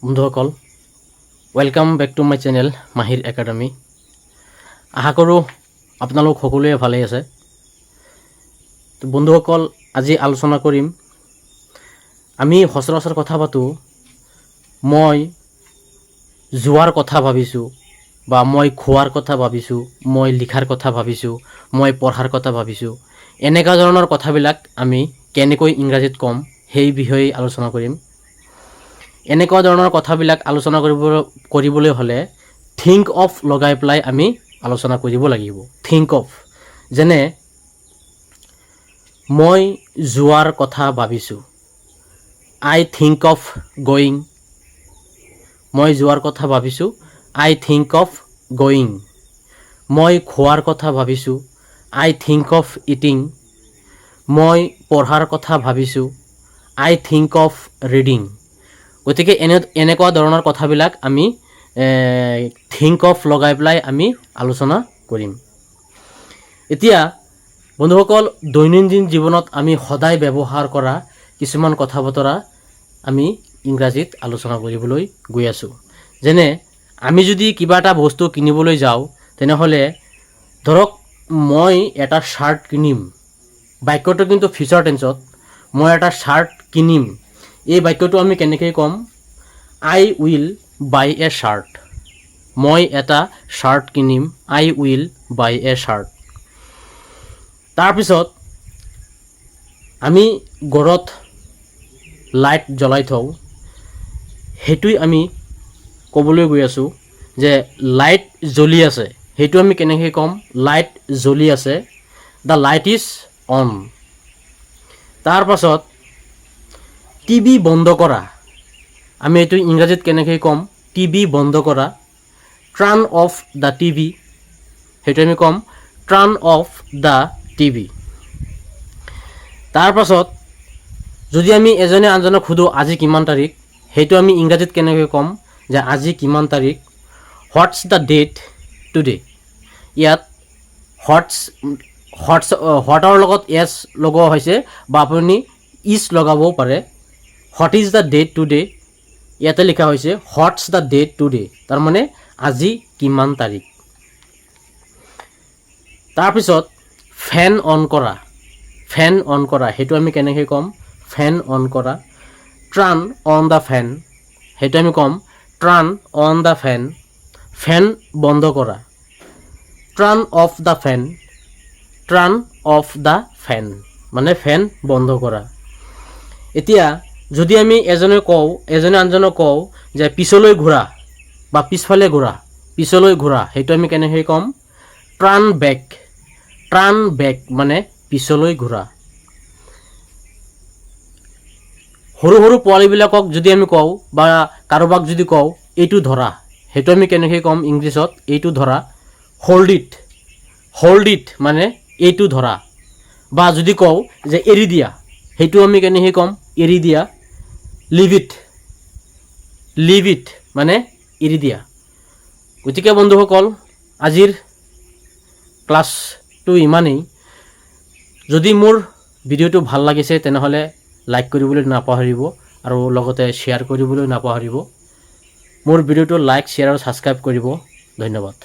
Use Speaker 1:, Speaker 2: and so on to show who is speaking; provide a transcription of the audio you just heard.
Speaker 1: বন্ধুসকল welcome back to my channel Mahir Academy. আশা কৰোঁ আপোনালোক সকলোৱে ভালে আছে। তো বন্ধুসকল, আজি আলোচনা কৰিম, আমি সচৰাচৰ কথা পাতোঁ, মই যোৱাৰ কথা ভাবিছোঁ, বা মই খোৱাৰ কথা ভাবিছোঁ, মই লিখাৰ কথা ভাবিছোঁ, মই পঢ়াৰ কথা ভাবিছোঁ, এনেকুৱা ধৰণৰ কথাবিলাক আমি কেনেকৈ ইংৰাজীত ক'ম সেই বিষয়ে আলোচনা কৰিম। এনেকুৱা ধৰণৰ কথাবিলাক আলোচনা কৰিবলৈ হ'লে থিংক অফ লগাই পেলাই আমি আলোচনা কৰিব লাগিব। থিংক অফ, যেনে মই যোৱাৰ কথা ভাবিছোঁ, আই থিংক অফ গয়িং। মই যোৱাৰ কথা ভাবিছোঁ, আই থিংক অফ গয়িং। মই খোৱাৰ কথা ভাবিছোঁ, আই থিংক অফ ইটিং। মই পঢ়াৰ কথা ভাবিছোঁ, আই থিংক অফ ৰিডিং। গতিকে এনেকুৱা ধৰণৰ কথাবিলাক আমি থিংক অফ লগাই পেলাই আমি আলোচনা কৰিম। এতিয়া বন্ধুসকল, দৈনন্দিন জীৱনত আমি সদায় ব্যৱহাৰ কৰা কিছুমান কথা বতৰা আমি ইংৰাজীত আলোচনা কৰিবলৈ গৈ আছোঁ। যেনে আমি যদি কিবা এটা বস্তু কিনিবলৈ যাওঁ, তেনেহ'লে ধৰক মই এটা শ্বাৰ্ট কিনিম, বাক্যটো কিন্তু ফিউচাৰ টেন্সত, মই এটা শ্বাৰ্ট কিনিম। এই বাক্যটো আমি কেনেকৈ ক'ম? আই উইল বাই এ শ্বাৰ্ট। মই এটা শ্বাৰ্ট কিনিম, আই উইল বাই এ শ্বাৰ্ট। তাৰপিছত আমি ঘৰত লাইট জ্বলাই থওঁ, সেইটোৱে আমি ক'বলৈ গৈ আছোঁ যে লাইট জ্বলি আছে। সেইটো আমি কেনেকৈ ক'ম? লাইট জ্বলি আছে, দ্য লাইট ইজ অন। তাৰপাছত টিভি বন্ধ কৰা, আমি এইটো ইংৰাজীত কেনেকৈ ক'ম? টিভি বন্ধ কৰা, টাৰ্ণ অফ দ্য টিভি। সেইটো আমি ক'ম টাৰ্ণ অফ দ্য টিভি। তাৰপাছত যদি আমি এজনে আনজনক সোধোঁ আজি কিমান তাৰিখ, সেইটো আমি ইংৰাজীত কেনেকৈ ক'ম যে আজি কিমান তাৰিখ? What's the date today. ইয়াত হোৱাটৰ লগত এছ লগোৱা হৈছে, বা আপুনি ইজ লগাবও পাৰে। What is the date today, ইয়াতে লিখা হৈছে হোৱাটছ দ্য ডেট টুডে, তাৰমানে আজি কিমান তাৰিখ। তাৰপিছত ফেন অন কৰা, ফেন অন কৰা, সেইটো আমি কেনেকৈ ক'ম? ফেন অন কৰা, টাৰ্ণ অন দ্য ফেন। সেইটো আমি ক'ম টাৰ্ণ অন দ্য ফেন। ফেন বন্ধ কৰা, turn off the fan. Turn off the fan মানে ফেন বন্ধ কৰা। এতিয়া যদি আমি এজনে আনজনক কওঁ যে পিছলৈ ঘূৰা বা পিছফালে ঘূৰা, পিছলৈ ঘূৰা, সেইটো আমি কেনেকৈ ক'ম? টাৰ্ণ বেক। টাৰ্ণ বেক মানে পিছলৈ ঘূৰা। সৰু সৰু পোৱালীবিলাকক যদি আমি কওঁ বা কাৰোবাক যদি কওঁ এইটো ধৰা, সেইটো আমি কেনেকৈ ক'ম ইংলিছত? এইটো ধৰা, হোল্ড ইট। হোল্ড ইট মানে এইটো ধৰা। বা যদি কওঁ যে এৰি দিয়া, সেইটো আমি কেনেকৈ ক'ম? এৰি দিয়া, লিভ ইট। লিভ ইট মানে এৰি দিয়া। গতিকে বন্ধুসকল, আজিৰ ক্লাছটো ইমানেই। যদি মোৰ ভিডিঅ'টো ভাল লাগিছে তেনেহ'লে লাইক কৰিবলৈ নাপাহৰিব, আৰু লগতে শ্বেয়াৰ কৰিবলৈ নাপাহৰিব। মোৰ ভিডিঅ'টো লাইক, শ্বেয়াৰ আৰু ছাবস্ক্ৰাইব কৰিব। ধন্যবাদ।